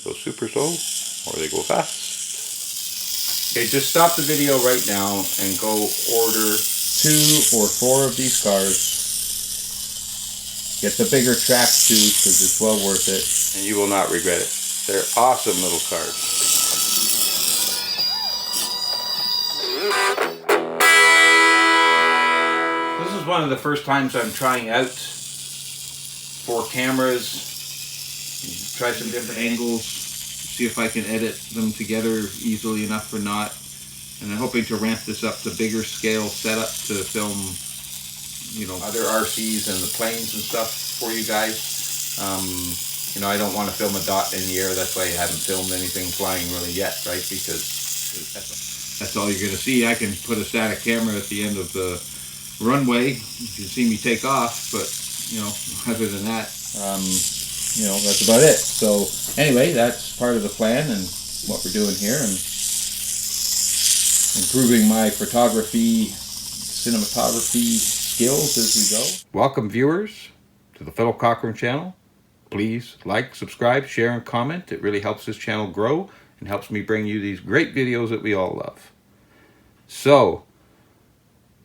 They go super slow or they go fast. Okay, just stop the video right now and go order 2 or 4 of these cars. Get the bigger track too, because it's well worth it. And you will not regret it. They're awesome little cars. This is one of the first times I'm trying out 4 cameras. Try some different angles. See if I can edit them together easily enough or not. And I'm hoping to ramp this up to bigger scale setup to film, you know, other RCs and the planes and stuff for you guys. You know, I don't want to film a dot in the air. That's why I haven't filmed anything flying really yet, right? Because that's all you're going to see. I can put a static camera at the end of the runway. You can see me take off, but, you know, other than that, you know, that's about it. So anyway, that's part of the plan and what we're doing here, and improving my photography, cinematography skills as we go. Welcome viewers to the Philip Cochran channel. Please like, subscribe, share, and comment. It really helps this channel grow and helps me bring you these great videos that we all love. So,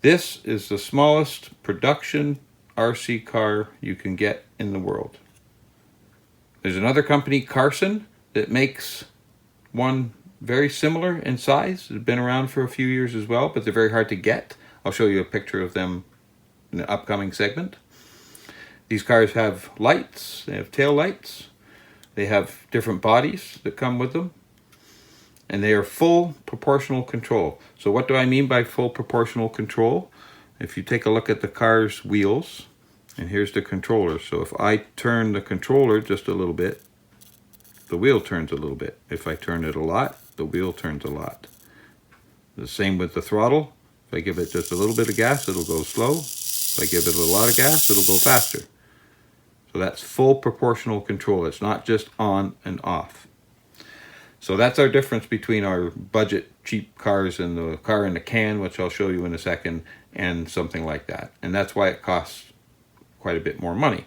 this is the smallest production RC car you can get in the world. There's another company, Carson, that makes one very similar in size. They've been around for a few years as well, but they're very hard to get. I'll show you a picture of them in the upcoming segment. These cars have lights, they have tail lights, they have different bodies that come with them, and they are full proportional control. So what do I mean by full proportional control? If you take a look at the car's wheels, and here's the controller. So if I turn the controller just a little bit, the wheel turns a little bit. If I turn it a lot, the wheel turns a lot. The same with the throttle. If I give it just a little bit of gas, it'll go slow. If I give it a lot of gas, it'll go faster. So that's full proportional control. It's not just on and off. So that's our difference between our budget cheap cars and the car in the can, which I'll show you in a second, and something like that. And that's why it costs quite a bit more money.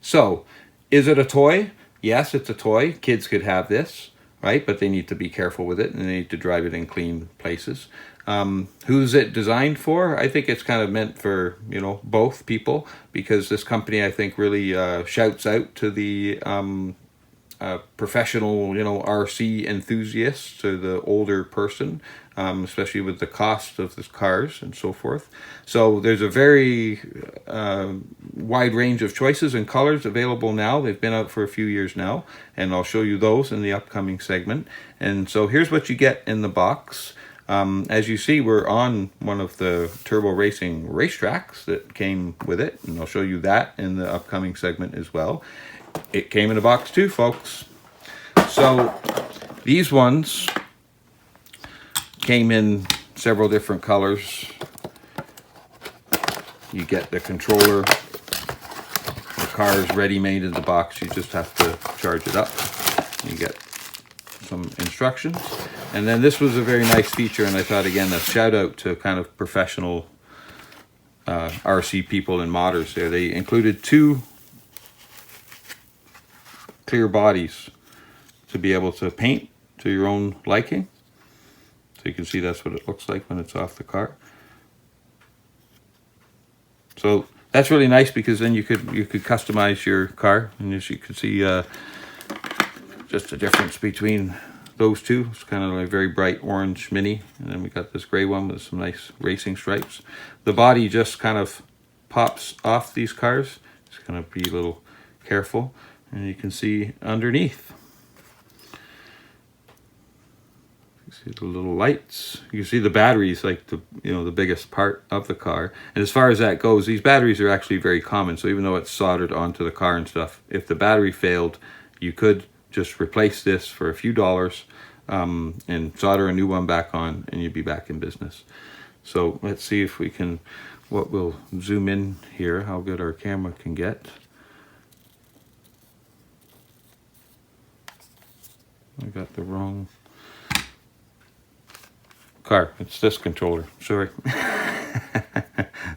So, is it a toy? Yes, it's a toy. Kids could have this, right? But they need to be careful with it, and they need to drive it in clean places. Who's it designed for? I think it's kind of meant for, you know, both people, because this company, I think, really shouts out to the professional, you know, RC enthusiasts, to the older person, especially with the cost of the cars and so forth. So there's a very wide range of choices and colors available now. They've been out for a few years now, and I'll show you those in the upcoming segment. And so here's what you get in the box. As you see, we're on one of the turbo racing racetracks that came with it, and I'll show you that in the upcoming segment as well. It came in a box too, folks. So these ones came in several different colors. You get the controller. The car is ready-made in the box. You just have to charge it up. You get some instructions. And then this was a very nice feature, and I thought, again, a shout out to kind of professional RC people and modders there. They included 2 clear bodies to be able to paint to your own liking. So you can see that's what it looks like when it's off the car. So that's really nice, because then you could customize your car, and as you can see, just the difference between those two. It's kind of like a very bright orange Mini, and then we got this gray one with some nice racing stripes. The body just kind of pops off these cars. Just gonna be a little careful, and you can see underneath. You see the little lights. You see the batteries, like the biggest part of the car. And as far as that goes, these batteries are actually very common. So even though it's soldered onto the car and stuff, if the battery failed, you could just replace this for a few dollars and solder a new one back on, and you'd be back in business. So let's see if we can, we'll zoom in here, how good our camera can get. I got the wrong car. It's this controller. Sorry.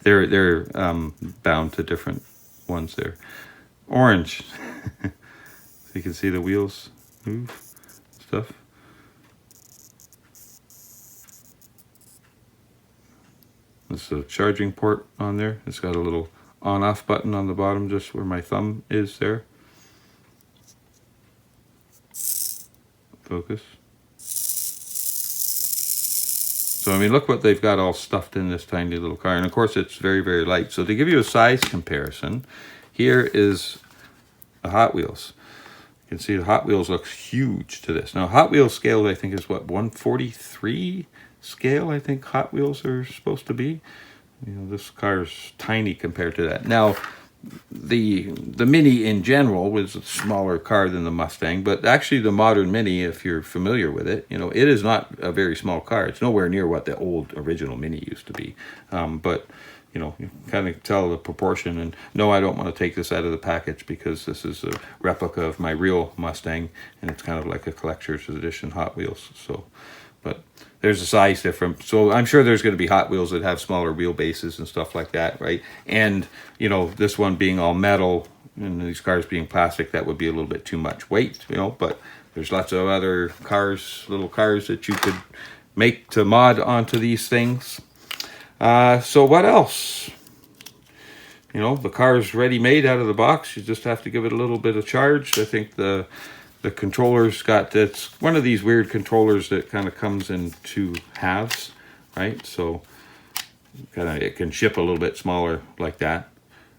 they're bound to different ones there. Orange. So you can see the wheels move stuff. There's a charging port on there. It's got a little on-off button on the bottom, just where my thumb is there. Focus. So, I mean, look what they've got all stuffed in this tiny little car. And, of course, it's very, very light. So, to give you a size comparison, here is a Hot Wheels. You can see the Hot Wheels looks huge to this. Now, Hot Wheels scale, I think, is what, 143 scale, I think Hot Wheels are supposed to be. You know, this car's tiny compared to that. Now, the Mini in general was a smaller car than the Mustang, but actually the modern Mini, if you're familiar with it, you know, it is not a very small car. It's nowhere near what the old original Mini used to be. But, you know, you kind of tell the proportion. And no, I don't want to take this out of the package because this is a replica of my real Mustang, and it's kind of like a collector's edition Hot Wheels. So, but there's a size difference. So I'm sure there's going to be Hot Wheels that have smaller wheelbases and stuff like that, right? And, you know, this one being all metal and these cars being plastic, that would be a little bit too much weight, you know, but there's lots of other cars, little cars that you could make to mod onto these things. So what else? You know, the car's ready-made out of the box. You just have to give it a little bit of charge. I think the controller's got, it's one of these weird controllers that kind of comes in two halves, right? So kind of it can ship a little bit smaller like that.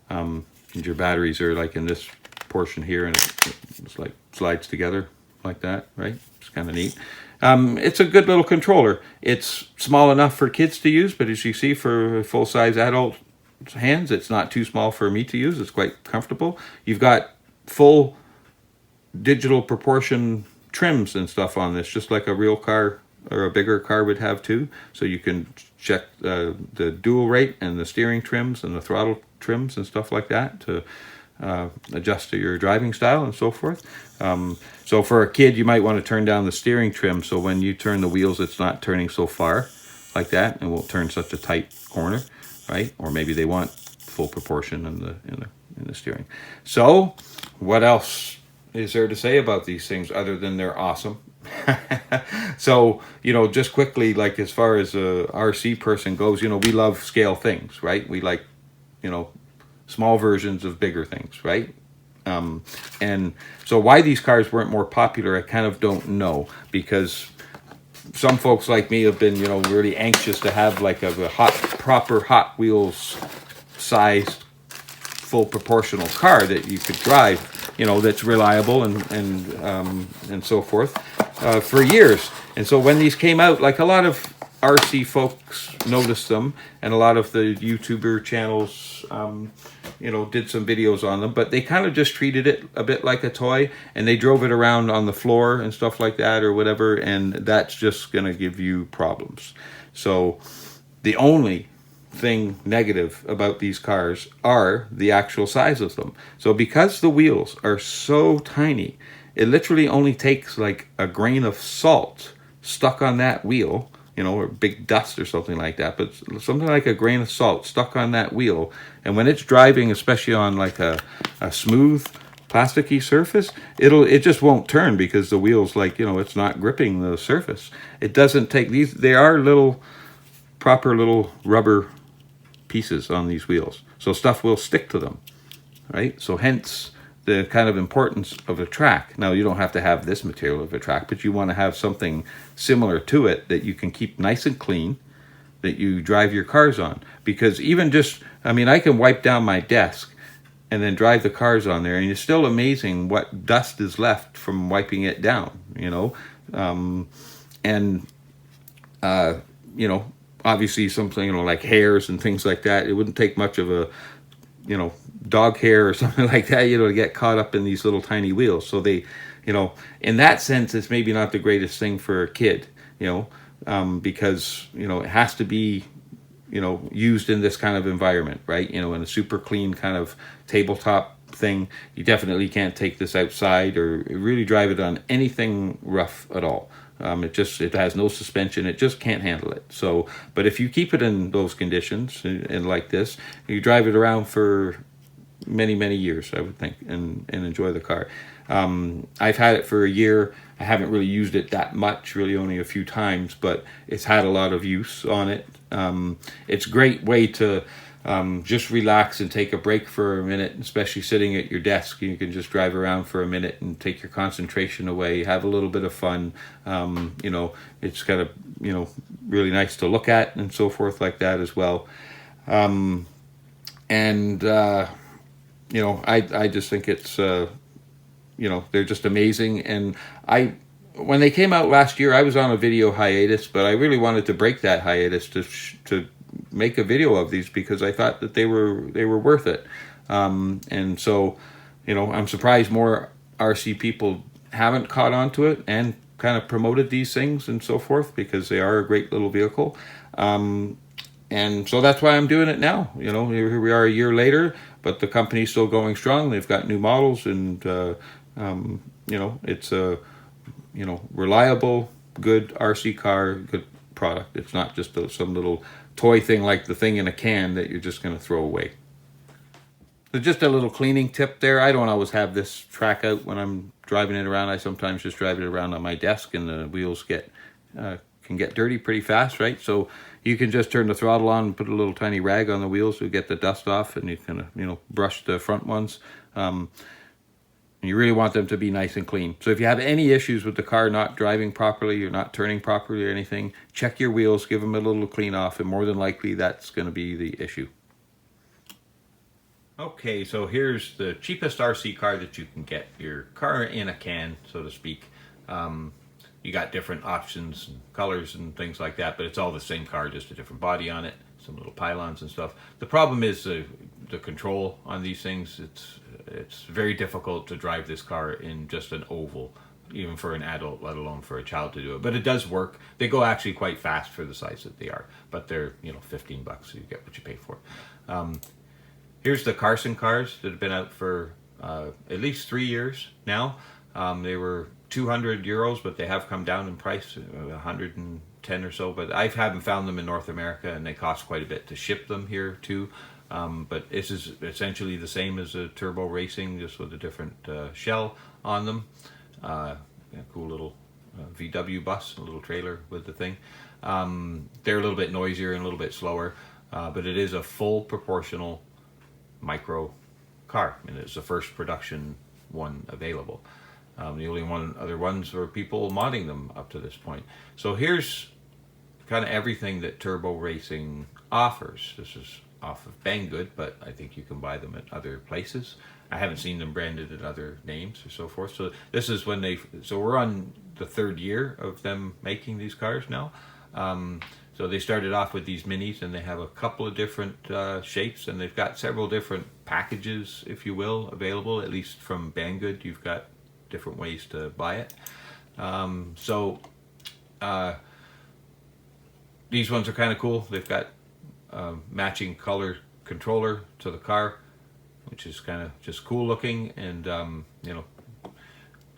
And your batteries are like in this portion here, and it's like slides together like that, right? It's kind of neat. It's a good little controller. It's small enough for kids to use, but as you see, for full-size adult hands, it's not too small for me to use. It's quite comfortable. You've got full digital proportion trims and stuff on this, just like a real car or a bigger car would have too. So you can check the dual rate and the steering trims and the throttle trims and stuff like that to adjust to your driving style and so forth. So for a kid, you might want to turn down the steering trim so when you turn the wheels, it's not turning so far like that and won't turn such a tight corner, right? Or maybe they want full proportion in the steering. So what else is there to say about these things other than they're awesome? So, you know, just quickly, like as far as a RC person goes, you know, we love scale things, right? We like, you know, small versions of bigger things, right? And so why these cars weren't more popular, I kind of don't know, because some folks like me have been, you know, really anxious to have like a proper Hot Wheels sized full proportional car that you could drive, you know, that's reliable and so forth for years. And so when these came out, like a lot of RC folks noticed them, and a lot of the YouTuber channels, you know, did some videos on them, but they kind of just treated it a bit like a toy, and they drove it around on the floor and stuff like that or whatever, and that's just going to give you problems. So the only thing negative about these cars are the actual size of them. So because the wheels are so tiny, it literally only takes like a grain of salt stuck on that wheel, you know, or big dust or something like that, but something like a grain of salt stuck on that wheel, and when it's driving, especially on like a smooth plasticky surface, it just won't turn because the wheel's like, you know, it's not gripping the surface. It doesn't take these, they are little proper little rubber pieces on these wheels, so stuff will stick to them, right? So hence the kind of importance of a track. Now, you don't have to have this material of a track, but you want to have something similar to it that you can keep nice and clean, that you drive your cars on. Because even just, I mean, I can wipe down my desk and then drive the cars on there, and it's still amazing what dust is left from wiping it down, you know. You know, obviously something, you know, like hairs and things like that, it wouldn't take much of a, you know, dog hair or something like that, you know, to get caught up in these little tiny wheels. So they, you know, in that sense, it's maybe not the greatest thing for a kid, you know, because, you know, it has to be, you know, used in this kind of environment, right? You know, in a super clean kind of tabletop thing. You definitely can't take this outside or really drive it on anything rough at all. It has no suspension. It just can't handle it. So, but if you keep it in those conditions and like this, you drive it around for many, many years, I would think, and enjoy the car. I've had it for a year. I haven't really used it that much, really only a few times, but it's had a lot of use on it. It's a great way to just relax and take a break for a minute, especially sitting at your desk. You can just drive around for a minute and take your concentration away, have a little bit of fun. It's kind of, really nice to look at and so forth like that as well. I just think it's, they're just amazing. And when they came out last year, I was on a video hiatus, but I really wanted to break that hiatus to make a video of these because I thought that they were worth it. And so, I'm surprised more RC people haven't caught on to it and kind of promoted these things and so forth, because they are a great little vehicle. And so that's why I'm doing it now. Here we are a year later, but the company's still going strong. They've got new models, and it's a reliable, good RC car, good product. It's not just some little toy thing like the thing in a can that you're just going to throw away. So just a little cleaning tip there. I don't always have this track out when I'm driving it around. I sometimes just drive it around on my desk, and the wheels can get dirty pretty fast, right? So you can just turn the throttle on and put a little tiny rag on the wheels to get the dust off, and you can brush the front ones. You really want them to be nice and clean. So if you have any issues with the car not driving properly or not turning properly or anything, check your wheels, give them a little clean off, and more than likely that's going to be the issue. Okay, so here's the cheapest RC car that you can get. Your car in a can, so to speak. You got different options and colors and things like that, but it's all the same car, just a different body on it, some little pylons and stuff. The problem is the control on these things. It's very difficult to drive this car in just an oval, even for an adult, let alone for a child to do it. But it does work. They go actually quite fast for the size that they are, but they're $15, so you get what you pay for. Here's the Carson cars that have been out for at least 3 years now. They were 200 euros, but they have come down in price, 110 or so. But I haven't found them in North America, and they cost quite a bit to ship them here too. But this is essentially the same as a turbo racing, just with a different shell on them. Cool little VW bus, a little trailer with the thing. They're a little bit noisier and a little bit slower, but it is a full proportional micro car, and it's the first production one available. The only other ones were people modding them up to this point. So here's kind of everything that turbo racing offers. This is off of Banggood, but I think you can buy them at other places. I haven't seen them branded in other names or so forth. So this is when so we're on the 3rd year of them making these cars now. So they started off with these minis, and they have a couple of different shapes, and they've got several different packages, if you will, available. At least from Banggood, you've got different ways to buy it. These ones are kind of cool. They've got matching color controller to the car, which is kind of just cool looking, and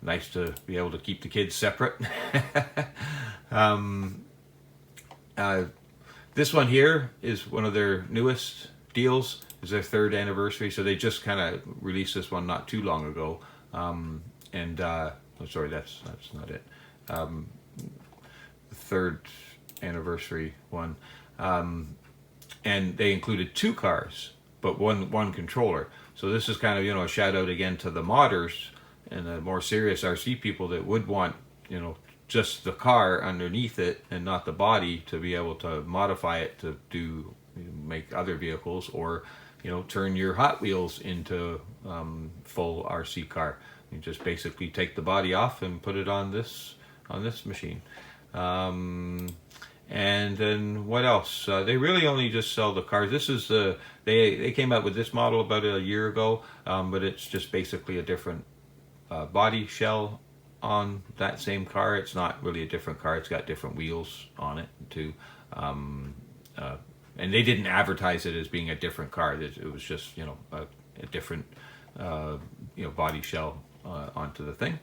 nice to be able to keep the kids separate. This one here is one of their newest deals. It's their 3rd anniversary, so they just kind of released this one not too long ago. Sorry, that's not it. The 3rd anniversary one, and they included 2 cars, but one controller. So this is kind of a shout out again to the modders and the more serious RC people that would want just the car underneath it and not the body to be able to modify it to make other vehicles, or turn your Hot Wheels into full RC car. You just basically take the body off and put it on this machine. And then what else? They really only just sell the cars. This is they came out with this model about a year ago, but it's just basically a different body shell on that same car. It's not really a different car. It's got different wheels on it too. And they didn't advertise it as being a different car. It was just a different body shell onto the thing.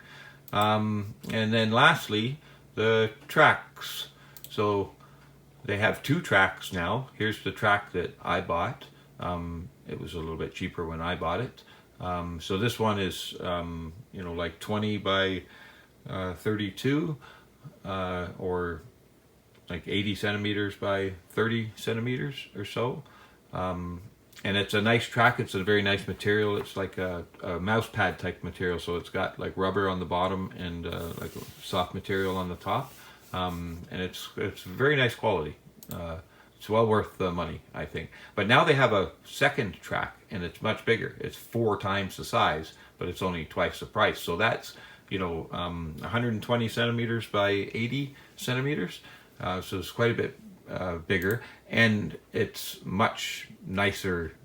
And then lastly, the tracks. So they have 2 tracks now. Here's the track that I bought. It was a little bit cheaper when I bought it. So this one is, you know, like 20 by 32, or like 80 centimeters by 30 centimeters or so. And it's a nice track. It's a very nice material. It's like a mouse pad type material. So it's got like rubber on the bottom and like soft material on the top. And it's very nice quality. It's well worth the money, I think. But now they have a second track, and it's much bigger. It's 4 times the size, but it's only twice the price. So that's, you know, 120 centimeters by 80 centimeters. So it's quite a bit bigger, and it's much nicer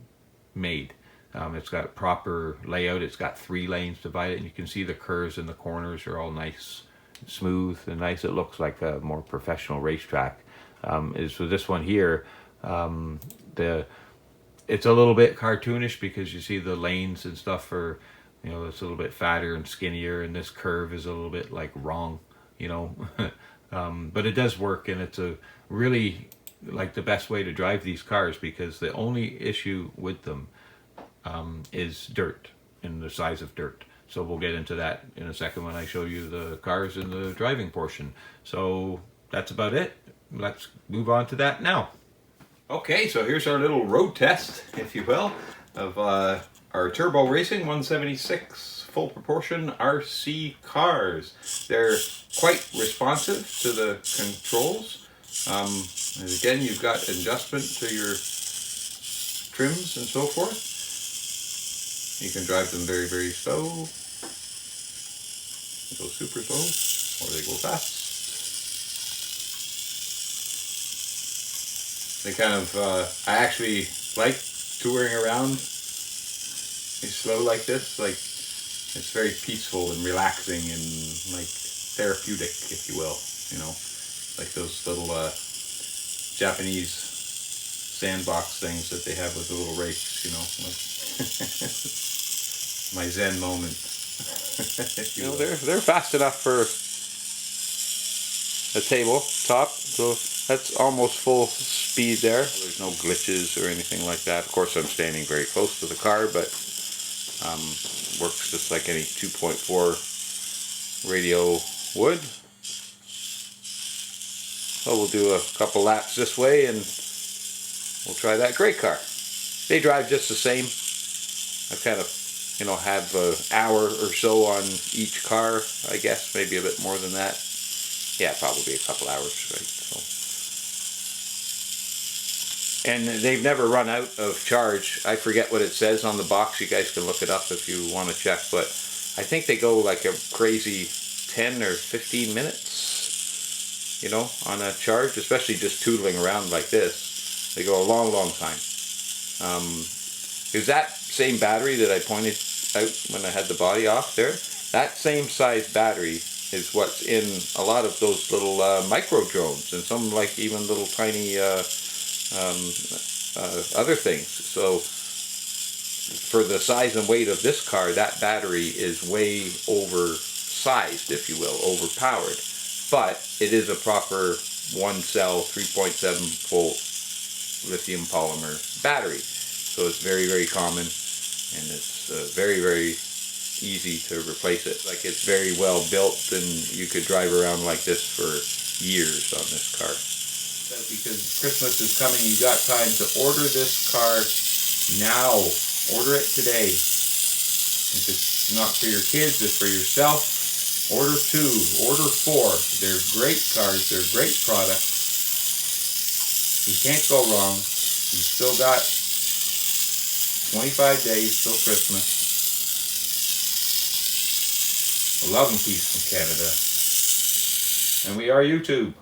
made. It's got proper layout. It's got 3 lanes divided, and you can see the curves in the corners are all nice, smooth and nice. It looks like a more professional racetrack. Is with this one here, it's a little bit cartoonish because you see the lanes and stuff are, you know, it's a little bit fatter and skinnier, and this curve is a little bit like wrong, you know. But it does work, and it's a really like the best way to drive these cars, because the only issue with them is dirt and the size of dirt. So we'll get into that in a second when I show you the cars in the driving portion. So that's about it. Let's move on to that now. Okay, so here's our little road test, if you will, of our Turbo Racing 176 full proportion RC cars. They're quite responsive to the controls. And again, you've got adjustment to your trims and so forth. You can drive them very, very slow. They go super slow, or they go fast. They kind of, I actually like touring around slow like this. Like, it's very peaceful and relaxing and like therapeutic, if you will. You know, like those little Japanese sandbox things that they have with the little rakes. You know, like my Zen moment. You know, they're fast enough for a tabletop, so that's almost full speed there. There's no glitches or anything like that. Of course, I'm standing very close to the car, but works just like any 2.4 radio would. So we'll do a couple laps this way, and we'll try that gray car. They drive just the same. I kind of, you know, have an hour or so on each car, I guess, maybe a bit more than that. Yeah, probably a couple hours, right? So, and they've never run out of charge. I forget what it says on the box. You guys can look it up if you want to check. But I think they go like a crazy 10 or 15 minutes, you know, on a charge, especially just tootling around like this. They go a long, long time. Because that same battery that I pointed out when I had the body off there, that same size battery is what's in a lot of those little micro drones, and some like even little tiny other things. So for the size and weight of this car, that battery is way oversized, if you will, overpowered. But it is a proper 1-cell 3.7 volt lithium polymer battery. So it's very, very common, and it's very, very easy to replace it. Like, it's very well built, and you could drive around like this for years on this car. Because Christmas is coming, you got time to order this car now. Order it today. If it's not for your kids, it's for yourself. Order 2, order 4. They're great cars, they're great products. You can't go wrong. You've still got 25 days till Christmas. Love and peace from Canada. And we are YouTube.